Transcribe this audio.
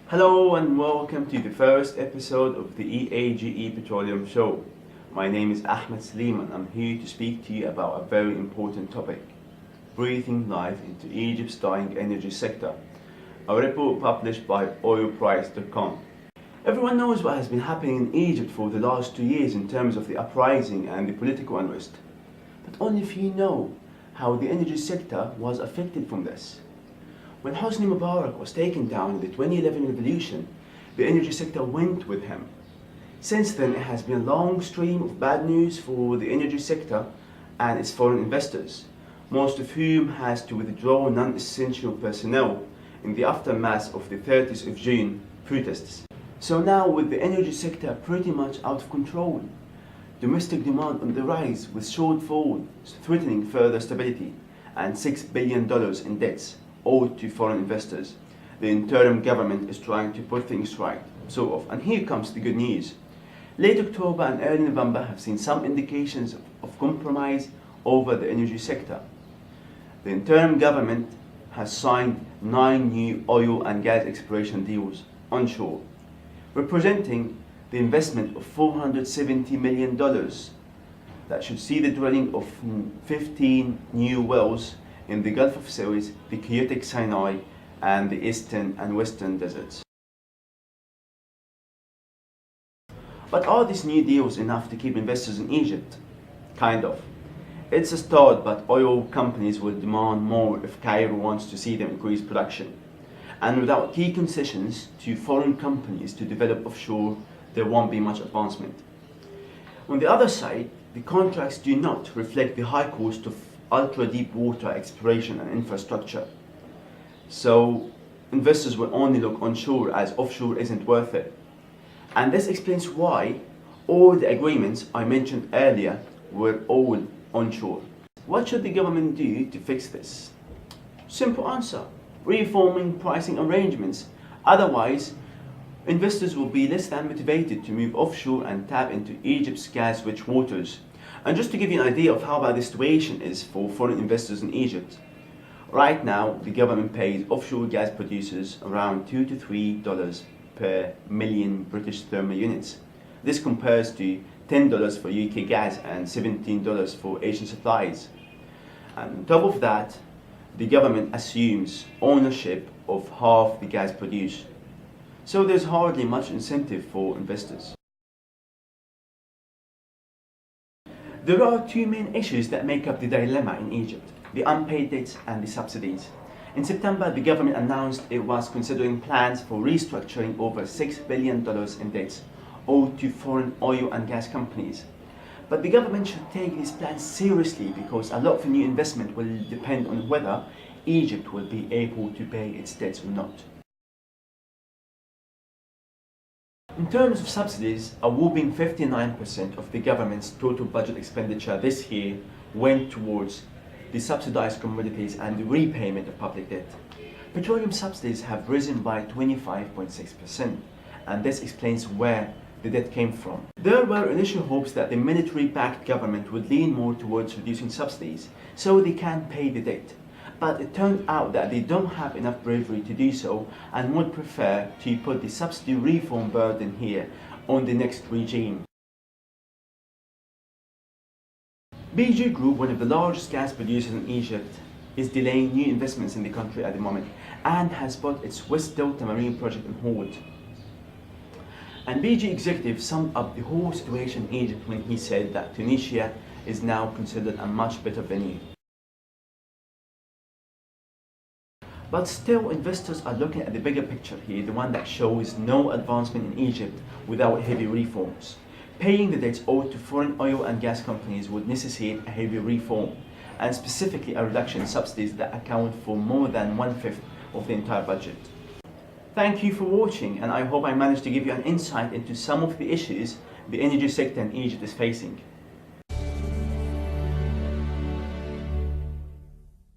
Hello and welcome to the first episode of the EAGE Petroleum Show. My name is Ahmed Selem and I'm here to speak to you about a very important topic: breathing life into Egypt's dying energy sector. A report published by oilprice.com. Everyone knows what has been happening in Egypt for the last 2 years in terms of the uprising and the political unrest. But only few know how the energy sector was affected from this. When Hosni Mubarak was taken down in the 2011 revolution, the energy sector went with him. Since then, it has been a long stream of bad news for the energy sector and its foreign investors, most of whom has to withdraw non-essential personnel in the aftermath of the 30th of June protests. So now, with the energy sector pretty much out of control, domestic demand on the rise with shortfall threatening further stability, and $6 billion in debts owed to foreign investors, the interim government is trying to put things right, sort of. And here comes the good news. Late October and early November have seen some indications of compromise over the energy sector. The interim government has signed 9 new oil and gas exploration deals onshore, representing the investment of $470 million that should see the drilling of 15 new wells in the Gulf of Suez, the chaotic Sinai, and the eastern and western deserts. But are these new deals enough to keep investors in Egypt? Kind of. It's a start, but oil companies will demand more if Cairo wants to see them increase production. And without key concessions to foreign companies to develop offshore, there won't be much advancement. On the other side, the contracts do not reflect the high cost of ultra-deep water exploration and infrastructure. So investors will only look onshore as offshore isn't worth it. And this explains why all the agreements I mentioned earlier were all onshore. What should the government do to fix this? Simple answer: reforming pricing arrangements. Otherwise, investors will be less than motivated to move offshore and tap into Egypt's gas-rich waters. And just to give you an idea of how bad the situation is for foreign investors in Egypt, right now the government pays offshore gas producers around $2 to $3 per million British thermal units. This compares to $10 for UK gas and $17 for Asian supplies. And on top of that, the government assumes ownership of half the gas produced. So there's hardly much incentive for investors. There are 2 main issues that make up the dilemma in Egypt: the unpaid debts and the subsidies. In September, the government announced it was considering plans for restructuring over $6 billion in debts owed to foreign oil and gas companies. But the government should take these plans seriously, because a lot of new investment will depend on whether Egypt will be able to pay its debts or not. In terms of subsidies, a whopping 59% of the government's total budget expenditure this year went towards the subsidized commodities and the repayment of public debt. Petroleum subsidies have risen by 25.6%, and this explains where the debt came from. There were initial hopes that the military-backed government would lean more towards reducing subsidies so they can pay the debt. But it turned out that they don't have enough bravery to do so and would prefer to put the subsidy reform burden here on the next regime. BG Group, one of the largest gas producers in Egypt, is delaying new investments in the country at the moment and has put its West Delta Marine project on hold. And BG executive summed up the whole situation in Egypt when he said that Tunisia is now considered a much better venue. But still, investors are looking at the bigger picture here, the one that shows no advancement in Egypt without heavy reforms. Paying the debts owed to foreign oil and gas companies would necessitate a heavy reform, and specifically a reduction in subsidies that account for more than 1/5 of the entire budget. Thank you for watching, and I hope I managed to give you an insight into some of the issues the energy sector in Egypt is facing.